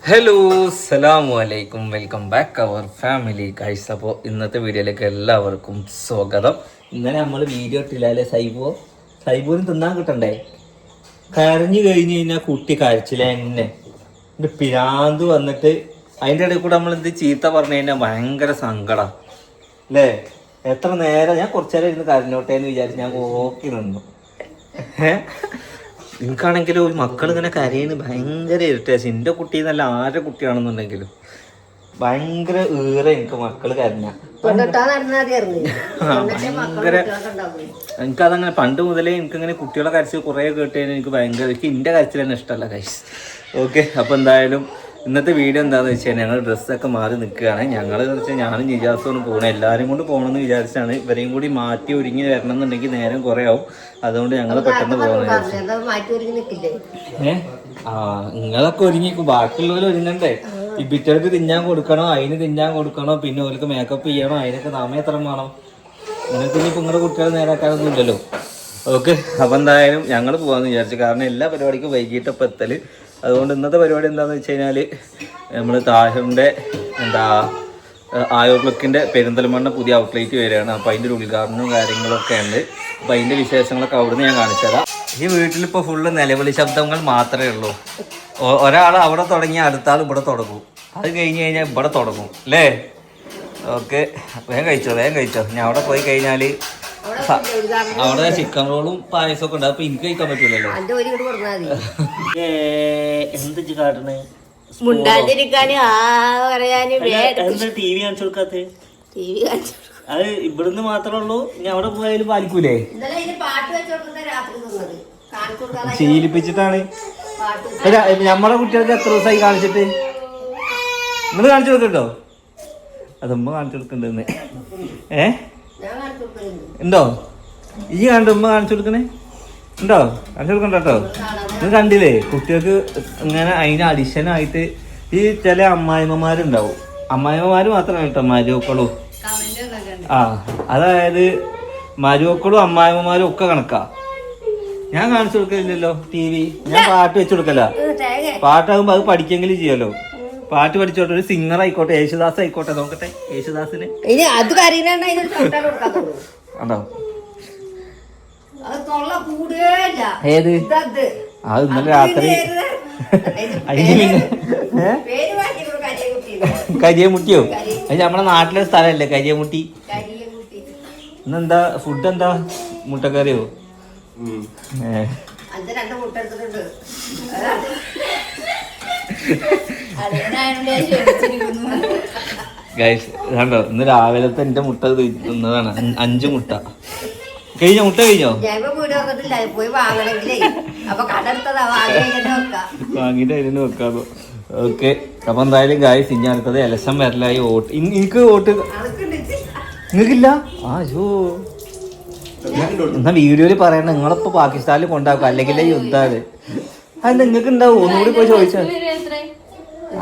Hello അസ്സലാമു അലൈക്കും welcome back our family guys. അപ്പോൾ ഇന്നത്തെ വീഡിയോയിലേക്ക് എല്ലാവർക്കും സ്വാഗതം. ഇന്നലെ നമ്മൾ വീഡിയോ ഇട്ടില്ലേ സൈബുവിന് തിന്നാൻ കിട്ടണ്ടേ? കരഞ്ഞു കഴിഞ്ഞ് കഴിഞ്ഞാൽ കുട്ടി കരച്ചില്ല എന്നെ എൻ്റെ പിരാന്ത് വന്നിട്ട് അതിൻ്റെ ഇടയിൽ കൂടെ നമ്മൾ എന്ത് ചീത്ത പറഞ്ഞു കഴിഞ്ഞാൽ ഭയങ്കര സങ്കടം അല്ലേ? എത്ര നേരം ഞാൻ കുറച്ചു നേരം ഇരുന്ന് കരഞ്ഞോട്ടെ എന്ന് വിചാരിച്ച് ഞാൻ നോക്കി നിന്നു. എനിക്കാണെങ്കിലും ഒരു മക്കൾ ഇങ്ങനെ കരയുന്നത് ഭയങ്കര ഇറിറ്റേഷൻ. എൻ്റെ കുട്ടി എന്നല്ല ആരുടെ കുട്ടിയാണെന്നുണ്ടെങ്കിലും ഭയങ്കര എനിക്ക് മക്കൾ കരഞ്ഞ ഭയങ്കര എനിക്കതങ്ങനെ പണ്ട് മുതലേ എനിക്കിങ്ങനെ കുട്ടികളെ കരച്ചിൽ കുറേ കേട്ട് കഴിഞ്ഞാൽ എനിക്ക് ഭയങ്കര എനിക്ക് എൻ്റെ കരച്ചിൽ തന്നെ ഇഷ്ടമല്ല കൈസ്. ഓക്കെ, അപ്പോൾ എന്തായാലും ഇന്നത്തെ വീഡിയോ എന്താണെന്ന് വെച്ച് കഴിഞ്ഞാൽ ഞങ്ങൾ ഡ്രസ്സൊക്കെ മാറി നിൽക്കുകയാണ്. ഞങ്ങൾ വെച്ചാൽ ഞാനും നിജാസൊന്നും പോകണം, എല്ലാവരും കൊണ്ട് പോകണമെന്ന് വിചാരിച്ചാണ്. ഇവരെയും കൂടി മാറ്റി ഒരുങ്ങി വരണം എന്നുണ്ടെങ്കിൽ നേരം കുറേ ആവും. അതുകൊണ്ട് ഞങ്ങൾ പെട്ടെന്ന് പോകണം. നിങ്ങളൊക്കെ ഒരുങ്ങിക്കും, ബാക്കിയുള്ളവർ ഒരുങ്ങണ്ടേ? ഈ പിറ്റേർക്ക് തിന്നാൻ കൊടുക്കണോ, അതിന് തിന്നാൻ കൊടുക്കണോ, പിന്നെ ഓർക്ക് മേക്കപ്പ് ചെയ്യണോ, അതിനൊക്കെ സമയം എത്ര വേണം? നിങ്ങൾക്ക് ഇനി ഇപ്പം നിങ്ങളുടെ കുട്ടികളെ നേരാക്കാനൊന്നും ഇല്ലല്ലോ. ഓക്കെ, അപ്പം എന്തായാലും ഞങ്ങൾ പോകാമെന്ന് വിചാരിച്ചു. കാരണം എല്ലാ പരിപാടിക്കും വൈകിട്ടപ്പം എത്തൽ. അതുകൊണ്ട് ഇന്നത്തെ പരിപാടി എന്താണെന്ന് വെച്ച് കഴിഞ്ഞാൽ നമ്മൾ താഹിറിൻ്റെ ആയോ ക്ലക്കിൻ്റെ പെരിന്തൽമണ്ണ പുതിയ ഔട്ട്ലെറ്റ് വരികയാണ്. അപ്പോൾ അതിൻ്റെ ഒരു ഉദ്ഘാടനവും കാര്യങ്ങളൊക്കെ ഉണ്ട്. അപ്പോൾ അതിൻ്റെ വിശേഷങ്ങളൊക്കെ അവിടുന്ന് ഞാൻ കാണിച്ചു തരാം. ഈ വീട്ടിലിപ്പോൾ ഫുള്ള് നിലവിളി ശബ്ദങ്ങൾ മാത്രമേ ഉള്ളൂ. ഒരാൾ അവിടെ തുടങ്ങി അടുത്ത ആൾ ഇവിടെ തുടങ്ങും, അത് കഴിഞ്ഞ് കഴിഞ്ഞാൽ ഇവിടെ തുടങ്ങും അല്ലേ? ഓക്കെ, വേഗം കഴിച്ചോ. ഞാൻ അവിടെ പോയി കഴിഞ്ഞാൽ അവിടെ ചിക്കൻ റോളും പായസമൊക്കെ ഉണ്ട്. അപ്പൊ എനിക്ക് കഴിക്കാൻ പറ്റൂലല്ലോ. എന്ത് കാട്ടണേ? ടി വി കാണിച്ചു കൊടുക്കാത്ത? അത് ഇവിടുന്ന് മാത്രമേ ഉള്ളൂ. ഞാൻ അവിടെ പോയാലും പാലിക്കൂലേ? ശീലിപ്പിച്ചിട്ടാണ്. നമ്മളെ കുട്ടികൾക്ക് എത്ര ദിവസമായി കാണിച്ചിട്ട്? നിങ്ങൾ കാണിച്ചു കൊടുക്കട്ടോ? അതുമ്പോ കാണിച്ചു കൊടുക്കണ്ടെന്ന് ഉണ്ടോ? ഈ കണ്ടു ഉമ്മ കാണിച്ചു കൊടുക്കണേ ഉണ്ടോ? കാണിച്ചു കൊടുക്കണ്ട കേട്ടോ. ഇത് കണ്ടില്ലേ? കുട്ടികൾക്ക് ഇങ്ങനെ അതിന് അഡിഷനായിട്ട് ഈ ചില അമ്മായിമ്മമാരുണ്ടാവും. അമ്മായിമ്മമാര് മാത്രമല്ല കേട്ടോ, മരുമക്കളും. അതായത് മരുമക്കളും അമ്മായിമ്മമാരും ഒക്കെ കണക്കാ. ഞാൻ കാണിച്ചു കൊടുക്കില്ലല്ലോ ടി വി. ഞാൻ പാട്ട് വെച്ചു കൊടുക്കല. പാട്ടാകുമ്പോ അത് പഠിക്കെങ്കിലും ചെയ്യാലോ. പാട്ട് പഠിച്ചോട്ടെ, ഒരു സിംഗർ ആയിക്കോട്ടെ, യേശുദാസ് ആയിക്കോട്ടെ. നോക്കട്ടെ യേശുദാസിന് ഉണ്ടോ? ഏത്? അത് ഇന്നലെ രാത്രി കരിയമുട്ടിയോ? അത് നമ്മളെ നാട്ടിലെ സ്ഥലമല്ലേ കരിയമുട്ടി. ഇന്നെന്താ ഫുഡ്? എന്താ മുട്ടക്കറിയോ? ഗൈസ് കണ്ടോ, ഇന്ന് രാവിലത്തെ എന്റെ മുട്ട തിന്നതാണ്. 5 മുട്ട കഴിഞ്ഞോ? മുട്ട കഴിഞ്ഞോ? വാങ്ങിട്ട് അതിന് വെക്കാമോ? ഓക്കെ, അപ്പൊ എന്തായാലും ഗൈസ് ഇനി അടുത്തത് ഇലക്ഷൻ വരലായി. വോട്ട് എനിക്ക് വോട്ട് നിങ്ങൾക്കില്ല? എന്നാ വീഡിയോയില് പറയണ്ട. നിങ്ങളിപ്പോ പാകിസ്ഥാനിൽ കൊണ്ടാക്കും, അല്ലെങ്കിൽ യുദ്ധാണ്. അത് നിങ്ങൾക്ക് ഉണ്ടാവും. ഒന്നുകൂടി പോയി ചോദിച്ചാൽ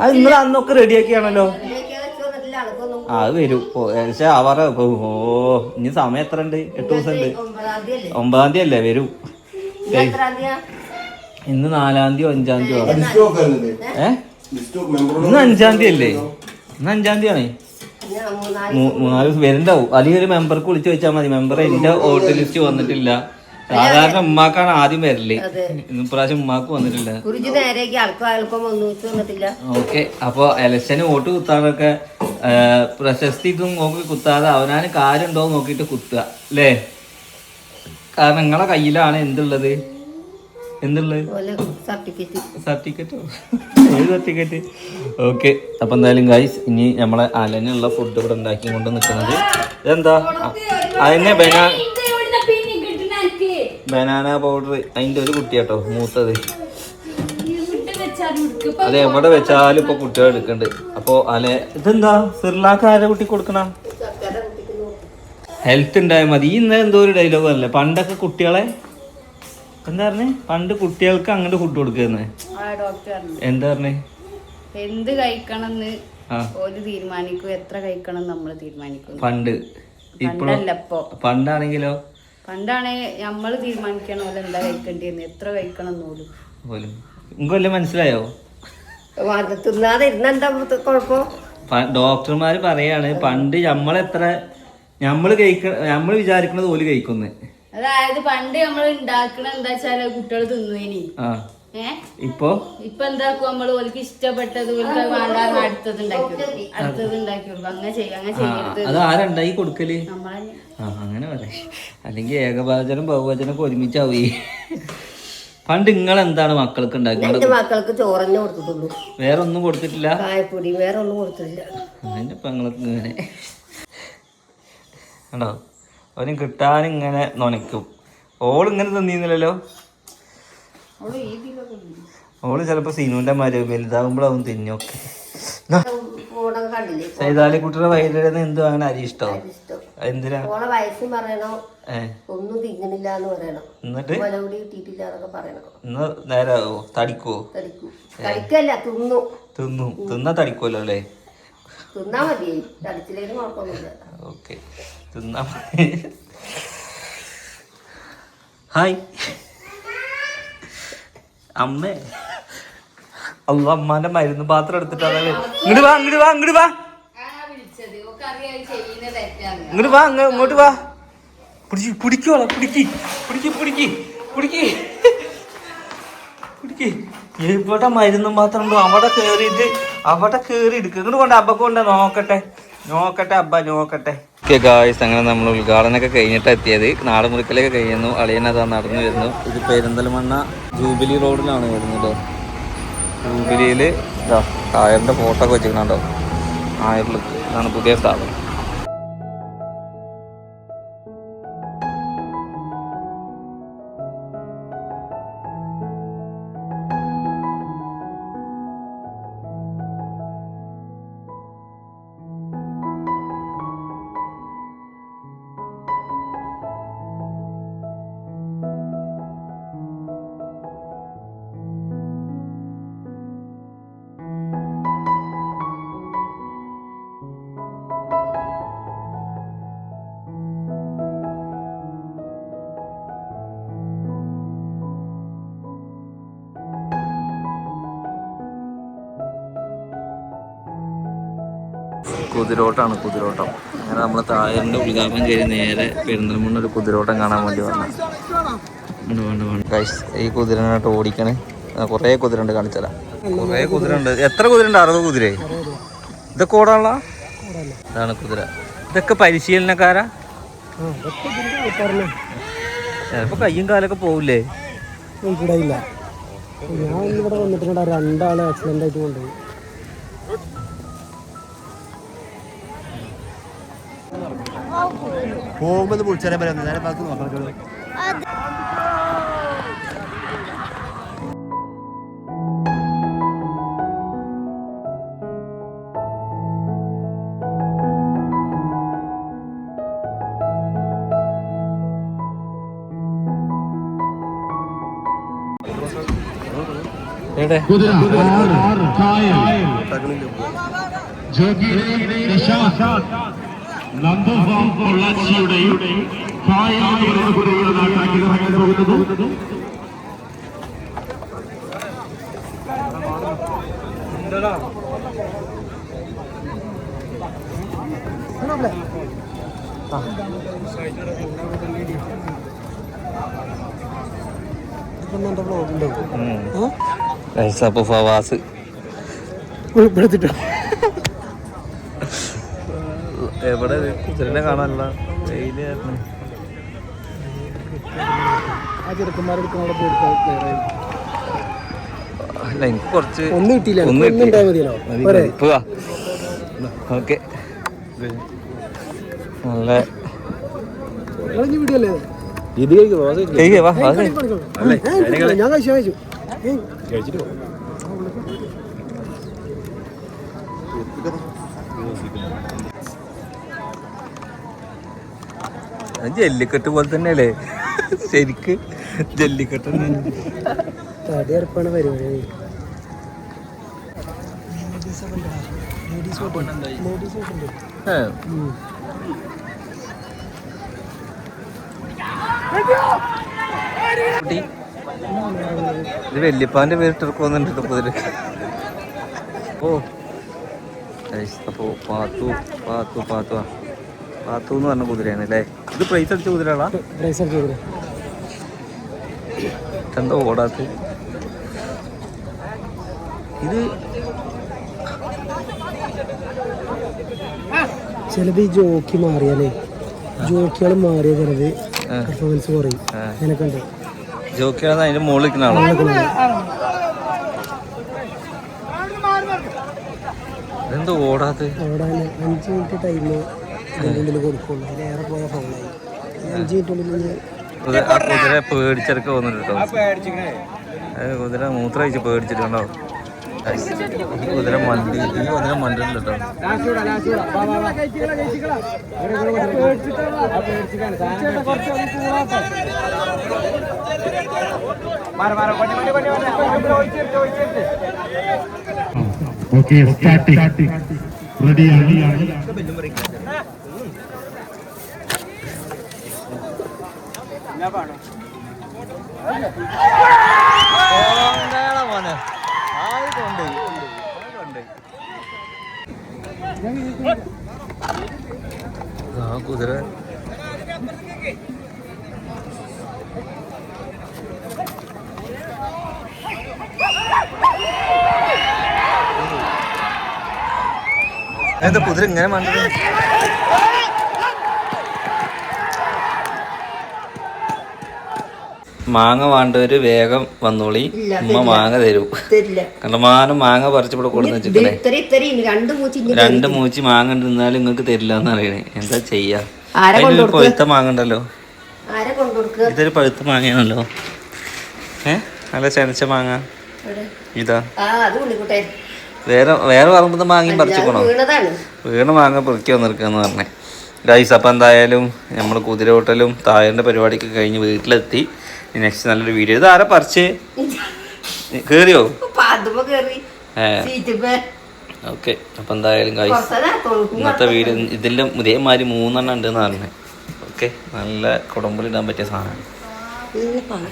അത് നിങ്ങൾ അന്നൊക്കെ റെഡിയാക്കിയാണല്ലോ. അത് വരും. പക്ഷെ അവരെ ഇനി സമയം എത്ര ഉണ്ട്? 8 ദിവസം ഉണ്ട്. 9-ാം തീയതി അല്ലേ വരൂ? ഇന്ന് 4-ാം തീയതി 5-ാം തീയതി. ഇന്ന് 5-ാം തീയതി അല്ലേ? ഇന്ന് 5-ാം തീയതി ആണ്. 3-4 ദിവസം വരുന്നുണ്ടാവും. അല്ലെങ്കിൽ ഒരു മെമ്പർക്ക് വിളിച്ചു ചോദിച്ചാൽ മതി. മെമ്പർ എന്റെ വോട്ട് ലിസ്റ്റ് വന്നിട്ടില്ല. സാധാരണ ഉമ്മാക്കാണ് ആദ്യം വരല്. ഇപ്രാവശ്യം ഉമ്മാക്ക് വന്നിട്ടില്ല. ഓക്കെ, അപ്പൊ ഇലക്ഷന് വോട്ട് കുത്താനൊക്കെ പ്രശസ്തി ഇതും നോക്കി കുത്താതെ അവനാന് കാര്യമുണ്ടോ നോക്കിട്ട് കുത്തുക അല്ലേ? കാരണം നിങ്ങളെ കയ്യിലാണ് എന്തുള്ളത്? സർട്ടിഫിക്കറ്റോ? ഏത് സർട്ടിഫിക്കറ്റ്? ഓക്കെ, അപ്പൊ എന്തായാലും ഗൈസ് ഇനി നമ്മളെ അലനുള്ള ഫുഡ് ഇവിടെ ഉണ്ടാക്കി കൊണ്ട് നിൽക്കുന്നത് ഇതെന്താ? അതിനെ ബനാന പൗഡർ. അതിന്റെ ഒരു കുട്ടിയാട്ടോ മൂത്തത്. അത് എവിടെ വെച്ചാലും ഇപ്പൊ കുട്ടികൾ എടുക്കണ്ട്. അപ്പൊ ഇതെന്താ സിർലാക്ക് ആരെ കുട്ടി കൊടുക്കണ? ഹെൽത്ത് ഉണ്ടായാൽ മതി. ഇന്നലെ എന്തോ ഒരു ഡയലോഗ് അല്ലേ? പണ്ടൊക്കെ കുട്ടികളെ എന്താ പറഞ്ഞേ? പണ്ട് കുട്ടികൾക്ക് അങ്ങോട്ട് ഫുഡ് കൊടുക്കുന്നത് എന്താ പറഞ്ഞേ? എന്ത് കഴിക്കണം തീരുമാനിക്കും, എത്ര കഴിക്കണം നമ്മൾ തീരുമാനിക്കും. പണ്ട്. പണ്ടാണെങ്കിലോ? പണ്ടാണെ നമ്മള് തീരുമാനിക്കണ പോലെ എന്താ കഴിക്കേണ്ടിയെന്ന്, എത്ര കഴിക്കണം പോലും. നിങ്ങൾക്ക് വല്ല മനസ്സിലായോ? തിന്നാതെ ഇരുന്നെന്താ കുഴപ്പം? ഡോക്ടർമാര് പറയാണ് പണ്ട് നമ്മള് വിചാരിക്കണത് ഓല് കഴിക്കുന്നത്. അതായത് പണ്ട് നമ്മൾ ഉണ്ടാക്കണ എന്താ വെച്ചാല് കുട്ടികൾ തിന്നുവേനി. ഇപ്പൊ എന്താക്കും നമ്മള് ഓൾക്ക് ഇഷ്ടപ്പെട്ടത് ഓൾക്ക് വേണ്ടാന്ന് അടുത്തത് ഉണ്ടാക്കി കൊടുക്കും. അങ്ങനെ ചെയ്യരുത്. അത് ആരുണ്ടായി കൊടുക്കല്? അങ്ങനെ പറയാം. അല്ലെങ്കിൽ ഏകഭാചനം ബഹുവചനൊക്കെ ഒരുമിച്ചാവേ. പണ്ട് നിങ്ങളെന്താണ് മക്കൾക്ക് ഉണ്ടാക്കുന്നത്? മക്കൾക്ക് ചോറന്നെ കൊടുത്തിട്ടുള്ളൂ, വേറെ ഒന്നും കൊടുത്തിട്ടില്ല. കായപ്പൊടി വേറെ ഒന്നും കൊടുത്തിട്ടില്ല. അതിന്റെ പെങ്ങൾക്ക് ഇങ്ങനെ ഉണ്ടോ? അവനും കിട്ടാനിങ്ങനെ നൊനയ്ക്കും. ഓളിങ്ങനെ തന്നിരുന്നില്ലല്ലോ. ഓള് ചിലപ്പോ സീനുവിന്റെ മാര് വലുതാകുമ്പോഴാവും തിന്നൊക്കെ. സൈതാലിക്കുട്ടിയുടെ വയലിടുന്ന എന്ത് അങ്ങനെ അരി ഇഷ്ടോ? എന്തിനാ? വയസ്സും പറയണോ ഒന്നും തിന്നണില്ല എന്ന് പറയണം. എന്നിട്ട് മലപൊടി കിട്ടിയിട്ടില്ല എന്നൊക്കെ പറയണം. ഇന്ന് നേരാവോ? തടിക്കോ? തടിക്കല്ല, തിന്നാ തടിക്കുമല്ലോ അല്ലേ? തിന്നാ മതി, തടിച്ചില്ലേലും കുഴപ്പമൊന്നുമില്ല. ഓക്കെ, തിന്നാ മതി. ഹായ് അമ്മേ. അമ്മാന്റെ മരുന്ന് പാത്രം എടുത്തിട്ടാണ്. ഇങ്ങോട്ട് വാ. ഇങ്ങോട്ട് വാ. പിടിക്കോളാം. ഇവിടെ മരുന്നും പാത്രം ഉണ്ടോ? അവിടെ കേറി എടുക്കുക. ഇങ്ങോട്ട് കൊണ്ട് അബ്ബക്ക് കൊണ്ട് നോക്കട്ടെ അബ്ബ നോക്കട്ടെ. ഗായ്സ്, അങ്ങനെ നമ്മൾ ഉദ്ഘാടനമൊക്കെ കഴിഞ്ഞിട്ട് എത്തിയത്. നാട് മുറിക്കലൊക്കെ കഴിയുന്നു. അളിയനതാ നടന്നു വരുന്നു. ഇത് പെരിന്തൽമണ്ണ ജൂബിലി റോഡിലാണ് വരുന്നത്. ജൂബിലിയിൽ ടയറിന്റെ ഫോട്ടോ ഒക്കെ വെച്ചിട്ടുണ്ടോ? ആയറിൽ ഇതാണ് പുതിയ സ്ഥാപനം. കുതിരോട്ടം. അങ്ങനെ നമ്മൾ തായറിന്റെ ഉദ്ഘാടനം കഴിഞ്ഞ് നേരെ പെരിന്തൽമണ്ണ ഒരു കുതിരോട്ടം കാണാൻ വേണ്ടി വന്നു. ഈ കുതിരനായിട്ട് ഓടിക്കണേ. കുറേ കുതിര ഉണ്ട്, കാണിച്ചല്ല. കുറേ കുതിര ഉണ്ട്. എത്ര കുതിര ഉണ്ട്? 60 കുതിര. ഇതൊക്കെ ഓടാനുള്ള ഇതാണ് കുതിര. ഇതൊക്കെ പരിശീലനക്കാരാ? ചിലപ്പോ കയ്യും കാലൊക്കെ പോവില്ലേ? ഞാൻ ഇവിടെ വന്നിട്ടുണ്ട്, 2 ആള് ആക്സിഡന്റ് ആയിട്ട് കൊണ്ടുപോയി. പോകുമ്പോൾ വിളിച്ചാൽ പറയാം. നേരെ ബാക്കി നോക്കാം. നന്ദുവാം പൊള്ളാച്ചിയുടെയും കായലിലൂടെ കുതിരയുടെ നാട്ടാക്കി ഇറങ്ങാൻ പോകുന്നത് ഫവാസ് എവിടെ കുതിരനെ കാണാനല്ല വെയില്. അല്ല, എനിക്ക് കുറച്ച് ഒന്നും കിട്ടിയില്ല. ഓക്കെ, നല്ല ഇത് ഞാൻ കഴിച്ചു. ജല്ലിക്കെട്ട് പോലെ തന്നെയല്ലേ? ശരിക്ക് ജല്ലിക്കെട്ട് തടിയറപ്പാണ് പരിപാടി. ഇത് വല്യപ്പാന്റെ പേരിട്ടിറക്കുന്നുണ്ട് കുതിര. ഓ അപ്പോ പാത്തു എന്ന് പറഞ്ഞ കുതിരയാണ് അല്ലേ? ഇത് പ്രൈസ് അടിച്ച കുതിരകളാ? പ്രൈസ് അടിച്ചു എന്താ ഓടാത്ത ഇത്? ചിലത് ഈ ജോക്കി മാറിയാലേ ജോക്കികൾ മാറിയ ചിലത് പെർഫോമൻസ് കുറയും. അങ്ങനെയൊക്കെ ഉണ്ട്. ജോക്കിയാണ് അതിന്റെ മുകളിൽ നിൽക്കുന്ന ആളോ? ഇതെന്താ ഓടാത്ത? ഓടാൻ 5 മിനിറ്റ് ടൈം ഇതിനുള്ളിൽ കൊടുക്കുള്ളൂ. അതിലേറെ പോയ ഫോണായി 5 മിനിറ്റുള്ളിൽ. ആ കുതിര പേടിച്ചെടുക്ക വന്നിട്ട് കേട്ടോ. കുതിര മൂത്രമൊഴിച്ച് പേടിച്ചിട്ടുണ്ടോ? കുതിര മണ്ടില്ല കേട്ടോ. ഓക്കെ സ്റ്റാർട്ടിംഗ് റെഡിയാണ്. കുതിര എന്താ കുതിര ഇങ്ങനെ മണ്ടത്? മാങ്ങ വേണ്ടവര് വേഗം വന്നോളി, ഉമ്മ മാങ്ങ തരൂ. കണ്ടമാനം മാങ്ങ പറിച്ചിവിടെ കൊടുന്ന് വെച്ചിട്ടേ. 2 മൂച്ചി മാങ്ങ തിന്നാലും നിങ്ങൾക്ക് തരില്ല എന്ന് പറയണേ. എന്താ ചെയ്യാ? അതിലൊരു പഴുത്ത മാങ്ങ ഉണ്ടല്ലോ. ഇതൊരു പഴുത്ത മാങ്ങയാണല്ലോ. നല്ല ചെനച്ച മാങ്ങ ഇതാ. വേറെ പറമ്പത്ത് മാങ്ങയും പറിച്ചിക്കണോ? വീണ മാങ്ങ പൊറുക്കി വന്നിരിക്കാന്ന് പറഞ്ഞേ ഗൈസ്. അപ്പം എന്തായാലും നമ്മൾ കുതിരയോട്ടലും തായറിൻ്റെ പരിപാടിക്ക് കഴിഞ്ഞ് വീട്ടിലെത്തി. നെക്സ്റ്റ് നല്ലൊരു വീഡിയോ. ഇത് ആരാ പറിച്ച് കേറിയോ? ഓക്കെ. അപ്പം എന്തായാലും ഗൈസ് ഇന്നത്തെ വീഡിയോ ഇതിൻ്റെ ഇതേമാതിരി 3 എണ്ണം ഉണ്ടെന്ന് പറഞ്ഞേ. ഓക്കെ, നല്ല കുടമ്പിലിടാൻ പറ്റിയ സാധനമാണ്.